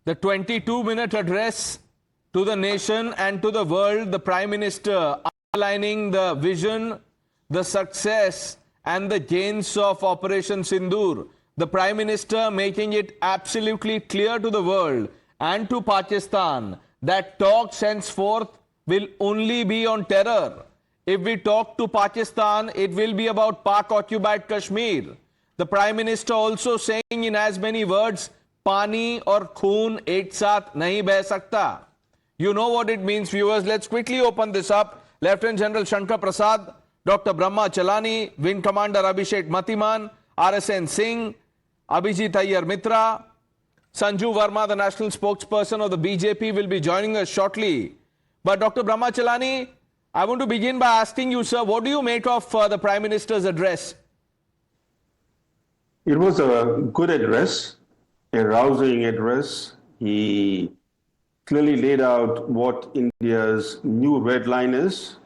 the 22-minute address to the nation and to the world, the Prime Minister outlining the vision, the success and the gains of Operation Sindoor. The Prime Minister making it absolutely clear to the world and to Pakistan that talks henceforth will only be on terror. If we talk to Pakistan, it will be about Pak-occupied Kashmir. The Prime Minister also saying in as many words, Pani or Khoon ek saath nahi beh sakta. You know what it means, viewers. Let's quickly open this up. Lieutenant General Shankar Prasad, Dr. Brahma Chalani, Wing Commander Abhishek Matiman, RSN Singh, Abhijit Iyer Mitra, Sanju Verma, the national spokesperson of the BJP, will be joining us shortly. But Dr. Brahma Chalani, I want to begin by asking you, sir, what do you make of the Prime Minister's address? It was a good address, a rousing address. He clearly laid out what India's new red line is,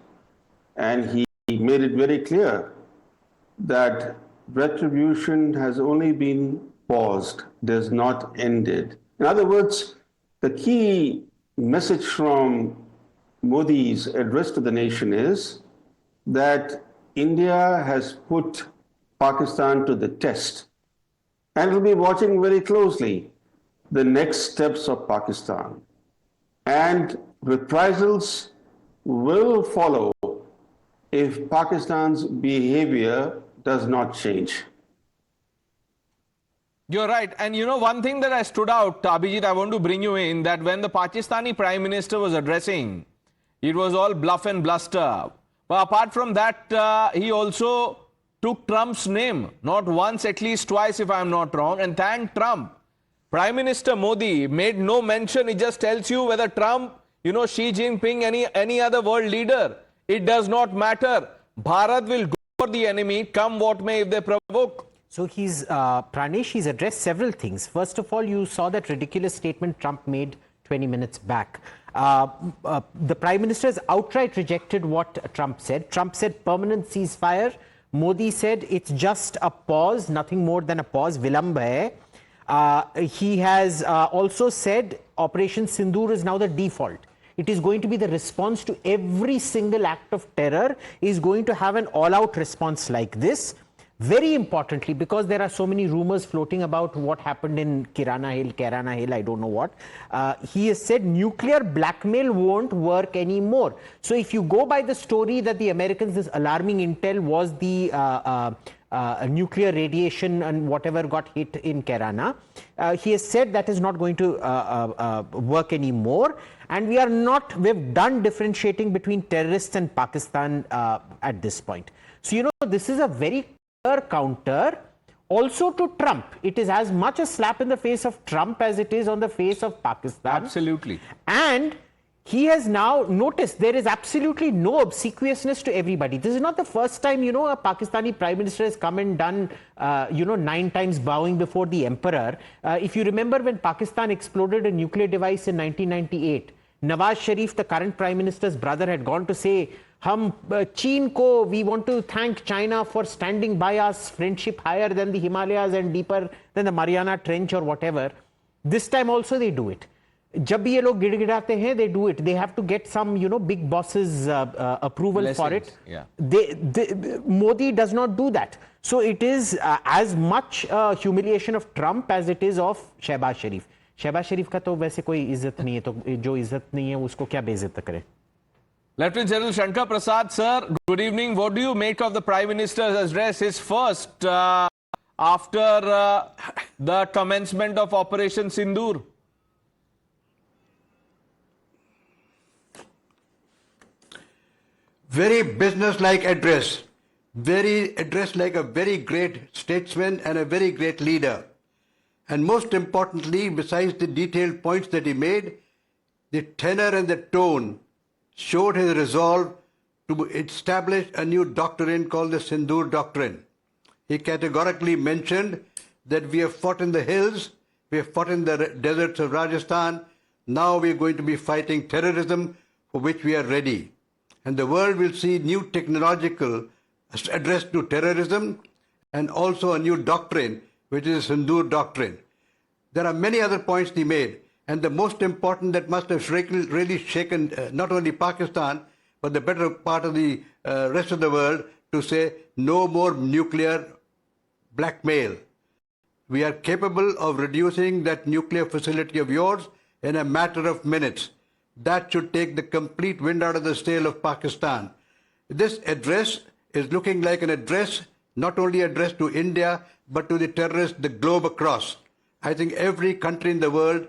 and he made it very clear that retribution has only been paused, does not ended. In other words, the key message from Modi's address to the nation is that India has put Pakistan to the test and will be watching very closely the next steps of Pakistan. And reprisals will follow if Pakistan's behavior does not change. You're right. And you know, one thing that I stood out, Abhijit, I want to bring you in, that when the Pakistani Prime Minister was addressing, it was all bluff and bluster. But apart from that, he also took Trump's name, not once, at least twice, if I'm not wrong, and thanked Trump. Prime Minister Modi made no mention. It just tells you whether Trump, you know, Xi Jinping, any other world leader, it does not matter. Bharat will go for the enemy, come what may, if they provoke. So Pranesh, he's addressed several things. First of all, you saw that ridiculous statement Trump made 20 minutes back. The Prime Minister has outright rejected what Trump said. Trump said permanent ceasefire. Modi said it's just a pause, nothing more than a pause, vilamb hai. He has also said Operation Sindoor is now the default. It is going to be the response to every single act of terror, is going to have an all-out response like this. Very importantly, because there are so many rumors floating about what happened in Kirana Hill, I don't know what. He has said nuclear blackmail won't work anymore. So if you go by the story that the Americans, this alarming intel was the nuclear radiation and whatever got hit in Kirana, he has said that is not going to work anymore. And we've done differentiating between terrorists and Pakistan at this point. So, you know, this is a very counter also to Trump. It is as much a slap in the face of Trump as it is on the face of Pakistan. Absolutely. And he has now noticed there is absolutely no obsequiousness to everybody. This is not the first time, you know, a Pakistani Prime Minister has come and done, 9 times bowing before the emperor. If you remember when Pakistan exploded a nuclear device in 1998, Nawaz Sharif, the current Prime Minister's brother, had gone to say, we want to thank China for standing by us, friendship higher than the Himalayas and deeper than the Mariana Trench or whatever. This time also they do it. Jab bhi ye log gidgidate hain, they do it. They have to get some, you know, big bosses' approval Blessings. for it. Yeah. Modi does not do that. So it is as much humiliation of Trump as it is of Shehbaz Sharif. Shehbaz Sharif ka to वैसे कोई इज्जत नहीं है, तो जो इज्जत नहीं है उसको क्या बेइज्जत करे? Lieutenant General Shankar Prasad, sir, good evening. What do you make of the Prime Minister's address? His first after the commencement of Operation Sindoor. Very business-like address. Very address like a very great statesman and a very great leader. And most importantly, besides the detailed points that he made, the tenor and the tone showed his resolve to establish a new doctrine called the Sindoor Doctrine. He categorically mentioned that we have fought in the hills, we have fought in the deserts of Rajasthan, now we are going to be fighting terrorism, for which we are ready. And the world will see new technological address to terrorism and also a new doctrine, which is the Sindoor Doctrine. There are many other points he made, And the most important that must have really shaken not only Pakistan, but the better part of the rest of the world to say no more nuclear blackmail. We are capable of reducing that nuclear facility of yours in a matter of minutes. That should take the complete wind out of the sail of Pakistan. This address is looking like an address, not only addressed to India, but to the terrorists, the globe across. I think every country in the world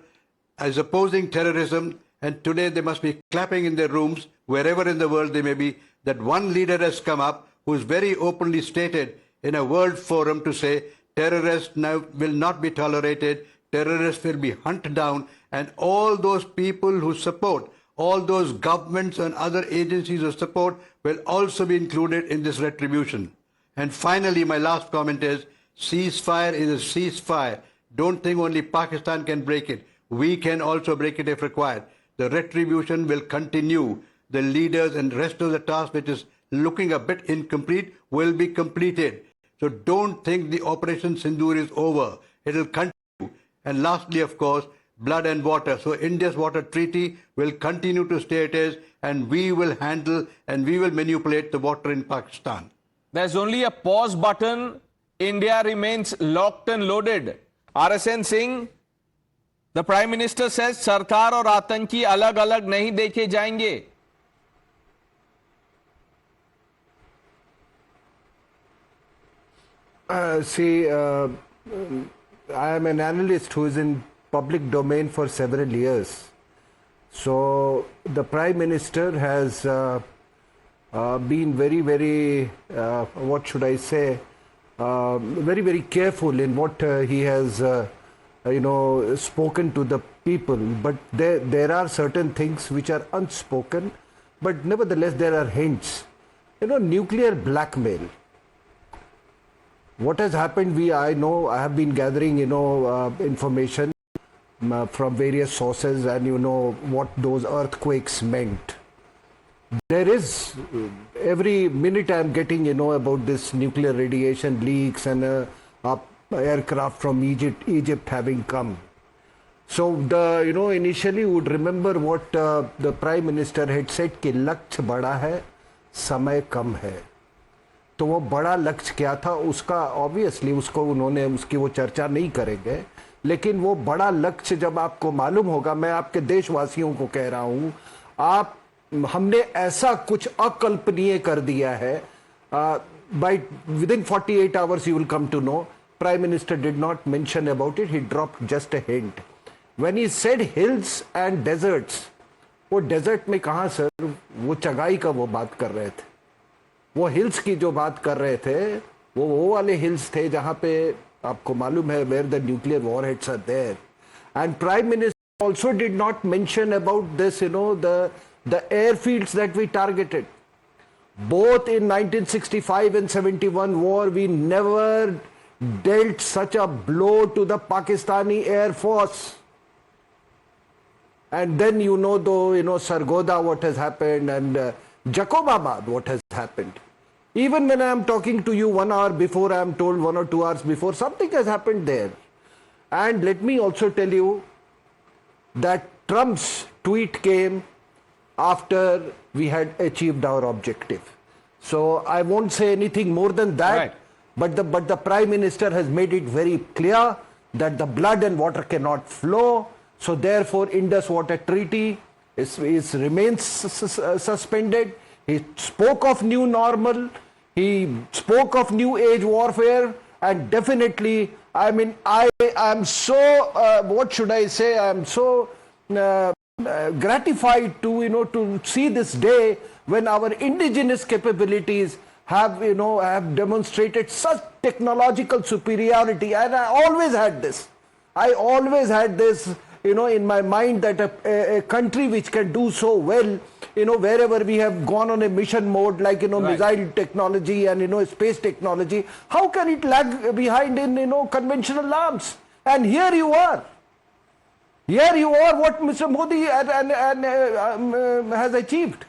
is opposing terrorism, and today they must be clapping in their rooms, wherever in the world they may be, that one leader has come up who is very openly stated in a world forum to say terrorists now will not be tolerated, terrorists will be hunted down, and all those people who support, all those governments and other agencies of support will also be included in this retribution. And finally, my last comment is, ceasefire is a ceasefire. Don't think only Pakistan can break it. We can also break it if required. The retribution will continue. The leaders and rest of the task, which is looking a bit incomplete, will be completed. So don't think the Operation Sindoor is over. It will continue. And lastly, of course, blood and water. So India's water treaty will continue to stay it is, and we will handle and we will manipulate the water in Pakistan. There's only a pause button. India remains locked and loaded. RSN Singh, the Prime Minister says Sarkar और आतंकी अलग अलग नहीं देखे जाएंगे. I am an analyst who is in public domain for several years. So the Prime Minister has been very, what should I say, very careful in what he has, spoken to the people. But there are certain things which are unspoken, but nevertheless there are hints. Nuclear blackmail. What has happened, I know, I have been gathering, information from various sources, and what those earthquakes meant. There is, every minute I am getting, about this nuclear radiation leaks and aircraft from Egypt having come. So, initially you would remember what the Prime Minister had said, कि लक्ष्य बड़ा है, समय कम है. तो वो बड़ा लक्ष्य क्या था उसका ऑब्वियसली उसको उन्होंने उसकी वो चर्चा नहीं करेंगे, लेकिन वो बड़ा लक्ष्य जब आपको मालूम होगा, मैं आपके देशवासियों को कह रहा हूं, हमने ऐसा कुछ अकल्पनीय कर दिया है. By within 48 hours you will come to know. Prime Minister did not mention about it, he dropped just a hint. When he said hills and deserts, वो डेजर्ट में कहाँ सर, वो चगाई का वो बात कर रहे थे. वो हिल्स की जो बात कर रहे थे वो वाले हिल्स थे जहां पे आपको मालूम है where the nuclear warheads are there. And Prime Minister also did not mention about this, the airfields that we targeted. Both in 1965 and 71 war, we never dealt such a blow to the Pakistani Air Force. And then Sargodha what has happened, and Jacobabad what has happened. Even when I am talking to you 1 hour before, I am told 1 or 2 hours before, something has happened there. And let me also tell you that Trump's tweet came after we had achieved our objective. So I won't say anything more than that. Right. But the Prime Minister has made it very clear that the blood and water cannot flow. So therefore, Indus Water Treaty remains suspended. He spoke of new normal. He spoke of new age warfare, and definitely, I mean, I am so, what should I say? I am so gratified to see this day when our indigenous capabilities have demonstrated such technological superiority. And I always had this. In my mind that a country which can do so well, wherever we have gone on a mission mode, like, right, missile technology and, space technology, how can it lag behind in, conventional arms? And here you are. What Mr. Modi has achieved.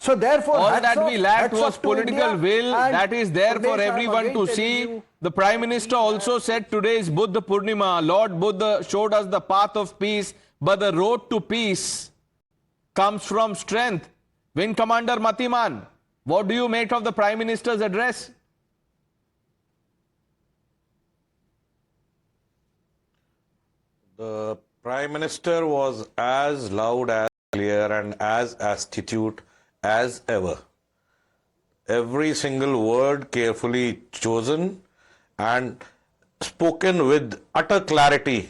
So therefore, all hats that off- we lacked hats was off to political India. will And that is there for Pranesh, I am everyone again to telling see. you- The Prime Minister also said today is Buddha Purnima. Lord Buddha showed us the path of peace, but the road to peace comes from strength. Wing Commander Matiman, what do you make of the Prime Minister's address? The Prime Minister was as loud, as clear, and as astute as ever. Every single word carefully chosen and spoken with utter clarity.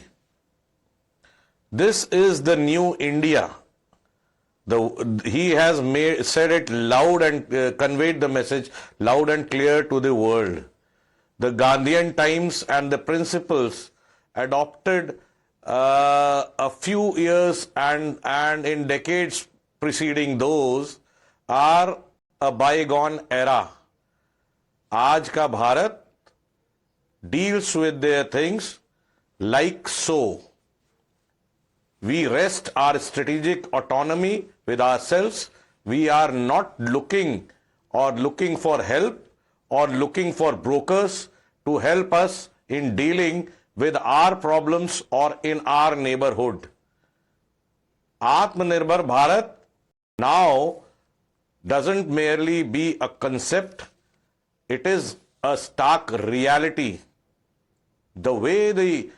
This is the new India. He has said it loud and conveyed the message loud and clear to the world. The Gandhian times and the principles adopted a few years and in decades preceding those are a bygone era. Aaj ka Bharat deals with their things like so. We rest our strategic autonomy with ourselves. We are not looking for help or looking for brokers to help us in dealing with our problems or in our neighborhood. Atmanirbhar Bharat now doesn't merely be a concept, it is a stark reality. The way the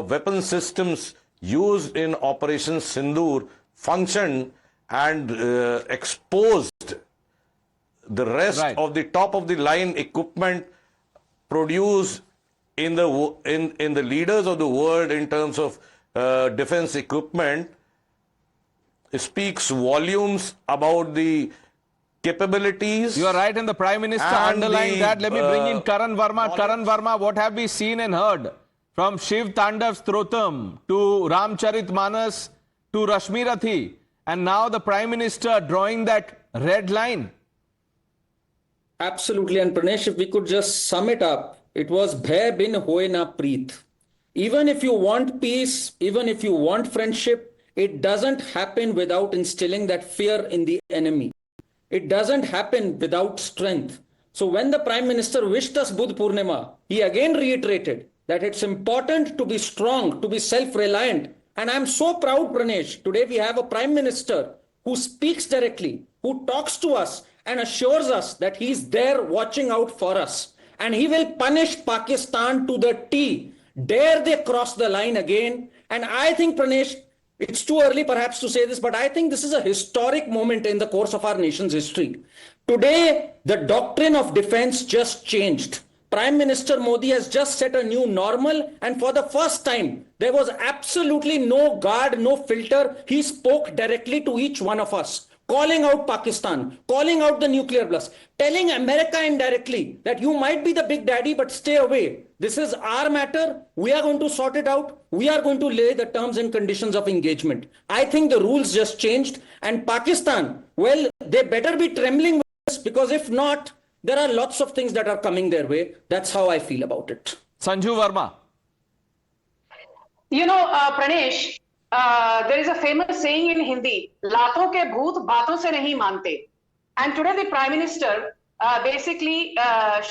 weapon systems used in Operation Sindoor functioned and exposed the rest Right. of the top of the line equipment produced in the leaders of the world in terms of defense equipment speaks volumes about the capabilities. You are right, and the Prime Minister And underlined the, that. Let me bring in Karan Verma. knowledge. Karan Verma, what have we seen and heard from Shiv Tandav Strotam to Ramcharit Manas to Rashmirathi, and now the Prime Minister drawing that red line? Absolutely. And Pranesh, if we could just sum it up, it was Bhay bin hoye na preet. Even if you want peace, even if you want friendship, it doesn't happen without instilling that fear in the enemy. It doesn't happen without strength. So when the Prime Minister wished us Budh Purnima, he again reiterated that it's important to be strong, to be self-reliant. And I'm so proud, Pranesh, today we have a Prime Minister who speaks directly, who talks to us and assures us that he's there watching out for us. And he will punish Pakistan to the T. Dare they cross the line again? And I think, Pranesh, it's too early perhaps to say this, but I think this is a historic moment in the course of our nation's history. Today, the doctrine of defense just changed. Prime Minister Modi has just set a new normal, and for the first time, there was absolutely no guard, no filter. He spoke directly to each one of us, calling out Pakistan, calling out the nuclear blast, telling America indirectly that you might be the big daddy, but stay away. This is our matter. We are going to sort it out. We are going to lay the terms and conditions of engagement. I think the rules just changed, and Pakistan, well, they better be trembling with this, because if not, there are lots of things that are coming their way. That's how I feel about it. Sanju Verma. You know, Pranesh, there is a famous saying in Hindi, "Laaton ke bhoot baaton se nahi mante." And today the Prime Minister basically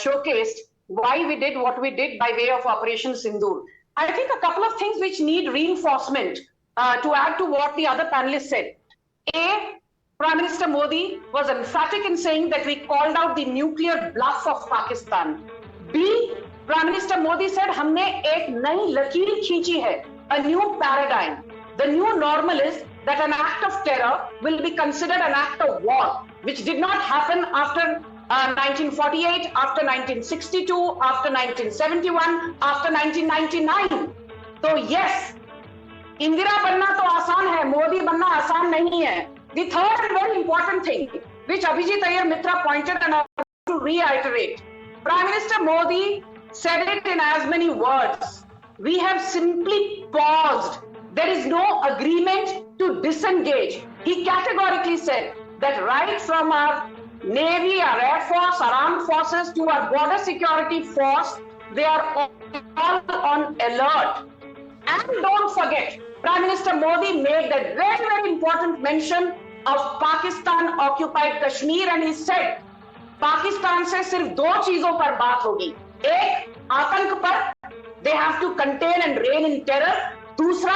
showcased why we did what we did by way of Operation Sindoor. I think a couple of things which need reinforcement to add to what the other panelists said. A, Prime Minister Modi was emphatic in saying that we called out the nuclear bluff of Pakistan. B, Prime Minister Modi said, "हमने एक नई लकीर खींची है, a new paradigm." The new normal is that an act of terror will be considered an act of war, which did not happen after 1948, after 1962, after 1971, after 1999. So yes, Indira बनना तो आसान है, Modi बनना आसान नहीं है. The third and very important thing, which Abhijit Iyer Mitra pointed and I want to reiterate, Prime Minister Modi said it in as many words. We have simply paused. There is no agreement to disengage. He categorically said that right from our Navy, our Air Force, our armed forces to our border security force, they are all on alert. And don't forget, Prime Minister Modi made that very, very important mention of Pakistan occupied Kashmir and he said Pakistan से सिर्फ दो चीजों पर बात होगी, एक आतंक पर, they have to contain and rein in terror, दूसरा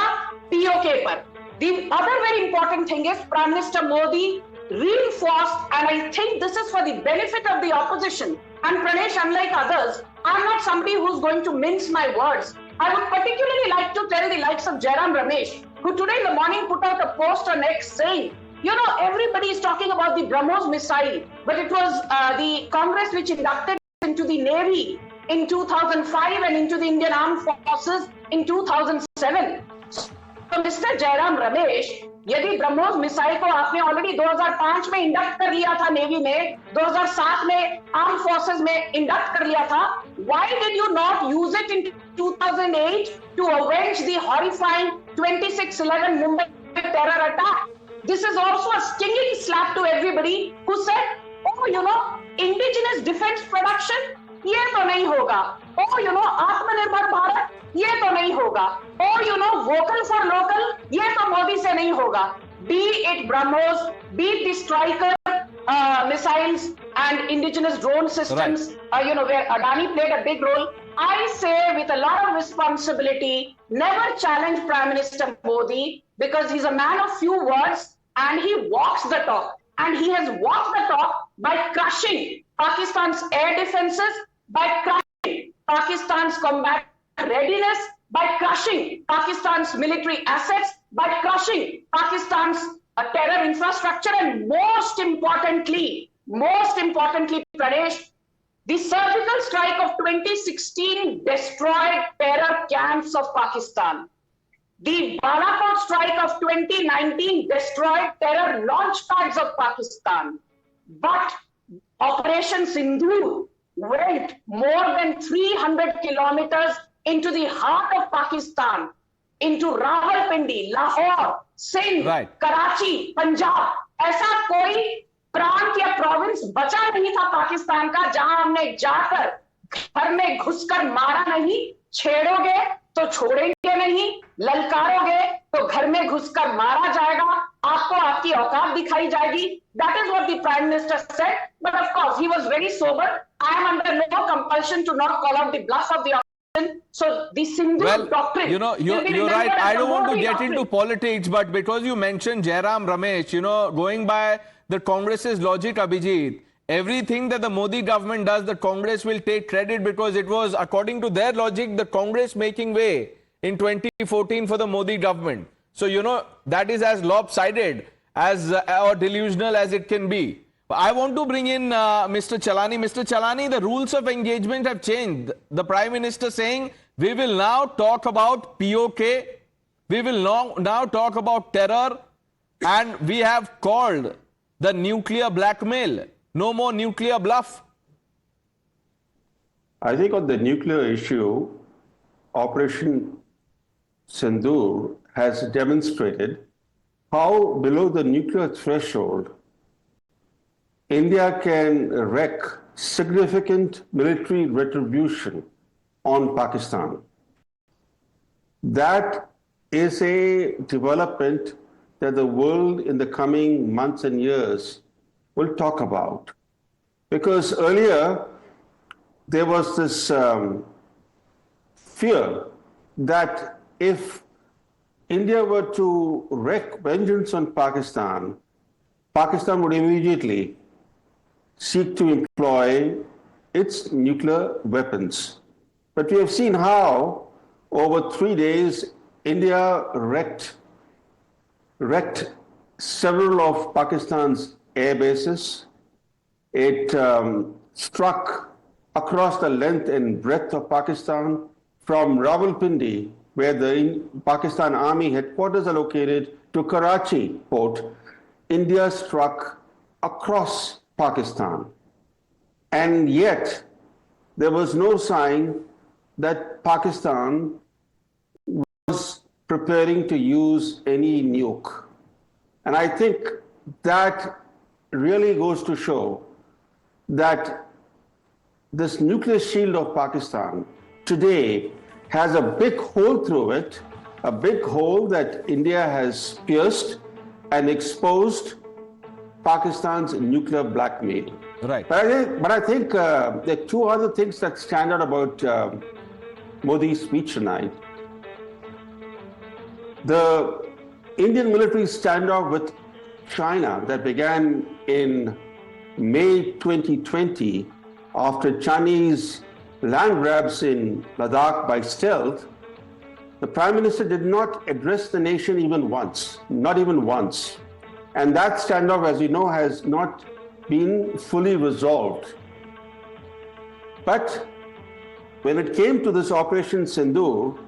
POK पर. The other very important thing is Prime Minister Modi reinforced, and I think this is for the benefit of the opposition. And Pranesh, unlike others, I'm not somebody who's going to mince my words. I would particularly like to tell the likes of Jairam Ramesh, who today in the morning put out a post on X saying, you know, everybody is talking about the BrahMos missile, but it was the Congress which inducted into the Navy in 2005 and into the Indian Armed Forces in 2007. So Mr. Jairam Ramesh, यदि BrahMos missile को आपने already 2005 में induct कर लिया था navy में, 2007 में arm forces में इंडक्ट कर लिया था, why did you not use it in 2008 to avenge the horrifying 26/11 Mumbai terror attack? This is also a stinging slap to everybody who said, oh, you know, indigenous defense production, ये तो नहीं होगा. Oh, you know, आत्मनिर्भर भारत, ये तो नहीं होगा. Oh, you know, vocal for local, ये तो मोदी से नहीं होगा. Be it BrahMos, be it the Striker missiles and indigenous drone systems, you know, where Adani played a big role. I say with a lot of responsibility, never challenge Prime Minister Modi because he's a man of few words and he walks the talk. And he has walked the talk by crushing Pakistan's air defenses, by crushing Pakistan's combat readiness, by crushing Pakistan's military assets, by crushing Pakistan's terror infrastructure, and most importantly, Pranesh, the surgical strike of 2016 destroyed terror camps of Pakistan. The Balakot strike of 2019 destroyed terror launch pads of Pakistan. But Operation Sindoor went more than 300 kilometers into the heart of Pakistan, into Rawalpindi, Lahore, Sindh, Karachi, Punjab. ऐसा कोई प्रांत या province बचा नहीं था पाकिस्तान का जहां हमने जाकर घर में घुसकर मारा नहीं. छेड़ोगे तो छोड़ेंगे नहीं, ललकारोगे तो घर में घुसकर मारा जाएगा, आपको आपकी औकात दिखाई जाएगी. That is what the Prime Minister said. But of course, he was very sober. I am under no compulsion to not call out the bluff of the opposition. So the Sindoor doctrine. You know, you're right. I don't want to get into politics, but because you mentioned Jairam Ramesh, you know, going by the Congress's logic, Abhijit, everything that the Modi government does, the Congress will take credit because it was, according to their logic, the Congress making way in 2014 for the Modi government. So, you know, that is as lopsided as or delusional as it can be. I want to bring in Mr. Chalani. Mr. Chalani, the rules of engagement have changed. The Prime Minister saying, we will now talk about POK, we will now talk about terror, and we have called the nuclear blackmail. No more nuclear bluff. I think on the nuclear issue, Operation Sindoor has demonstrated how below the nuclear threshold, India can wreak significant military retribution on Pakistan. That is a development that the world in the coming months and years will talk about. Because earlier, there was this fear that if India were to wreak vengeance on Pakistan, Pakistan would immediately seek to employ its nuclear weapons. But we have seen how, over 3 days, India wrecked several of Pakistan's air bases. It struck across the length and breadth of Pakistan, from Rawalpindi, where the Pakistan Army headquarters are located, to Karachi port. India struck across Pakistan. And yet, there was no sign that Pakistan was preparing to use any nuke. And I think that really goes to show that this nuclear shield of Pakistan today has a big hole through it, a big hole that India has pierced and exposed Pakistan's nuclear blackmail. Right. But I think there are two other things that stand out about Modi's speech tonight. The Indian military standoff with China that began in May 2020 after Chinese land grabs in Ladakh by stealth, the Prime Minister did not address the nation even once, not even once. And that standoff, as you know, has not been fully resolved. But when it came to this Operation Sindoor,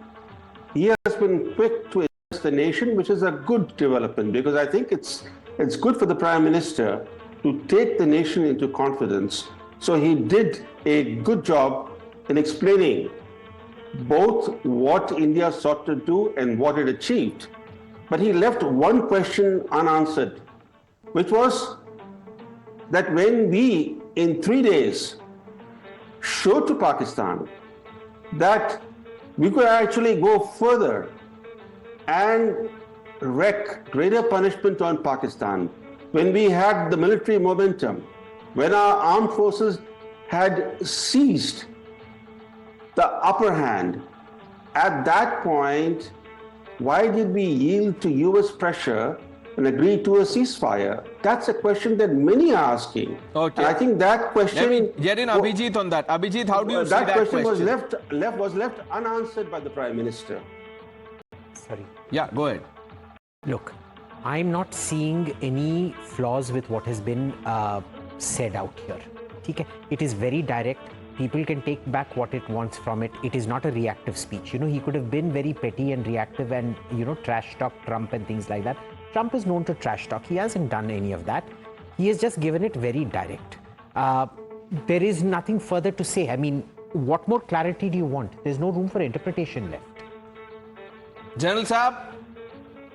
he has been quick to address the nation, which is a good development, because I think it's good for the Prime Minister to take the nation into confidence. So he did a good job in explaining both what India sought to do and what it achieved. But he left one question unanswered, which was that when we, in 3 days, showed to Pakistan that we could actually go further and wreak greater punishment on Pakistan, when we had the military momentum, when our armed forces had seized the upper hand, at that point, why did we yield to US pressure and agree to a ceasefire? That's a question that many are asking. Okay. And I think that question... Let me get in Abhijit on that. Abhijit, how do you see that question? Was left unanswered by the Prime Minister. Sorry. Yeah, go ahead. Look, I'm not seeing any flaws with what has been said out here. Okay? It is very direct. People can take back what it wants from it. It is not a reactive speech. You know, he could have been very petty and reactive and, you know, trash talk Trump and things like that. Trump is known to trash talk. He hasn't done any of that. He has just given it very direct. There is nothing further to say. I mean, what more clarity do you want? There's no room for interpretation left. General Saab,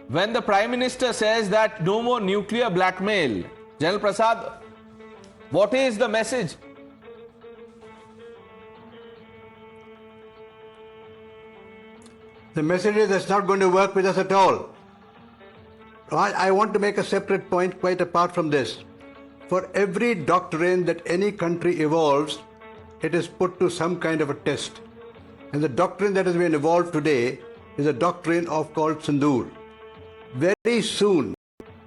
when the Prime Minister says that no more nuclear blackmail, General Prasad, what is the message? The message is that's not going to work with us at all. I want to make a separate point quite apart from this. For every doctrine that any country evolves, it is put to some kind of a test. And the doctrine that has been evolved today is a doctrine called Sindoor. Very soon,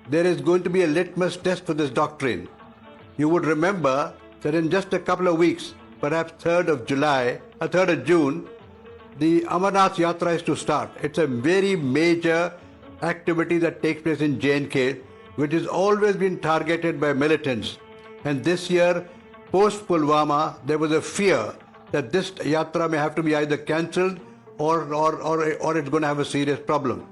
there is going to be a litmus test for this doctrine. You would remember that in just a couple of weeks, perhaps 3rd of June, the Amarnath Yatra is to start. It's a very major activity that takes place in J&K, which has always been targeted by militants. And this year, post-Pulwama, there was a fear that this yatra may have to be either cancelled or it's going to have a serious problem.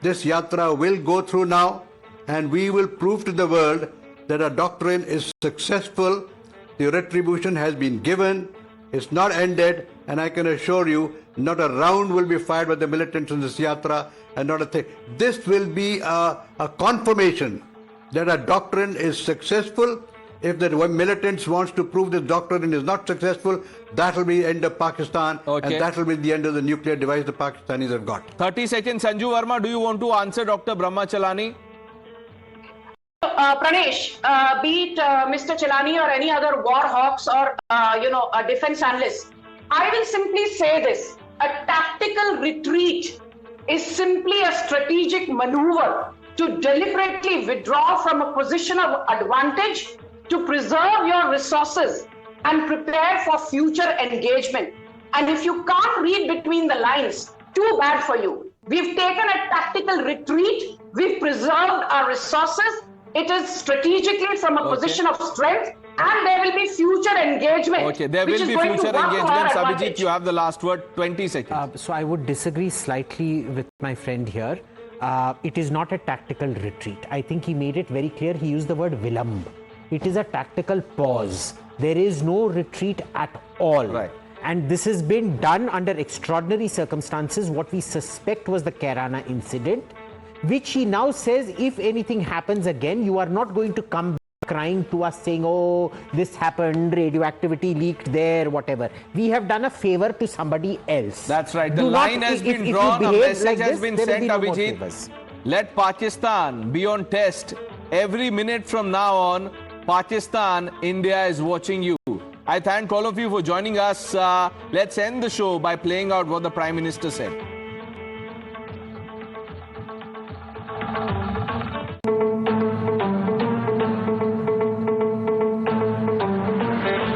This yatra will go through now, and we will prove to the world that our doctrine is successful. The retribution has been given. It's not ended, and I can assure you, not a round will be fired by the militants in this yatra, and not a thing. This will be a confirmation that our doctrine is successful. If the militants wants to prove this doctrine is not successful, that will be the end of Pakistan, Okay. and that will be the end of the nuclear device the Pakistanis have got. 30 seconds, Sanju Verma, do you want to answer Dr. Brahma Chalani? Pranesh, be it Mr. Chelani or any other war hawks or a defense analyst, I will simply say this: a tactical retreat is simply a strategic maneuver to deliberately withdraw from a position of advantage to preserve your resources and prepare for future engagement. And if you can't read between the lines, too bad for you. We've taken a tactical retreat, we've preserved our resources. It is strategically from a position of strength, and there will be future engagement. Okay, there will be future engagements. Abhijit, you have the last word, 20 seconds. So I would disagree slightly with my friend here. It is not a tactical retreat. I think he made it very clear. He used the word vilamb. It is a tactical pause. There is no retreat at all. Right. And this has been done under extraordinary circumstances. What we suspect was the Kairana incident, which he now says, if anything happens again, you are not going to come crying to us saying, oh, this happened, radioactivity leaked there, whatever. We have done a favor to somebody else. That's right. The line has been drawn, a message has been sent, Abhijit. Let Pakistan be on test every minute from now on, Pakistan, India is watching you. I thank all of you for joining us. Let's end the show by playing out what the Prime Minister said.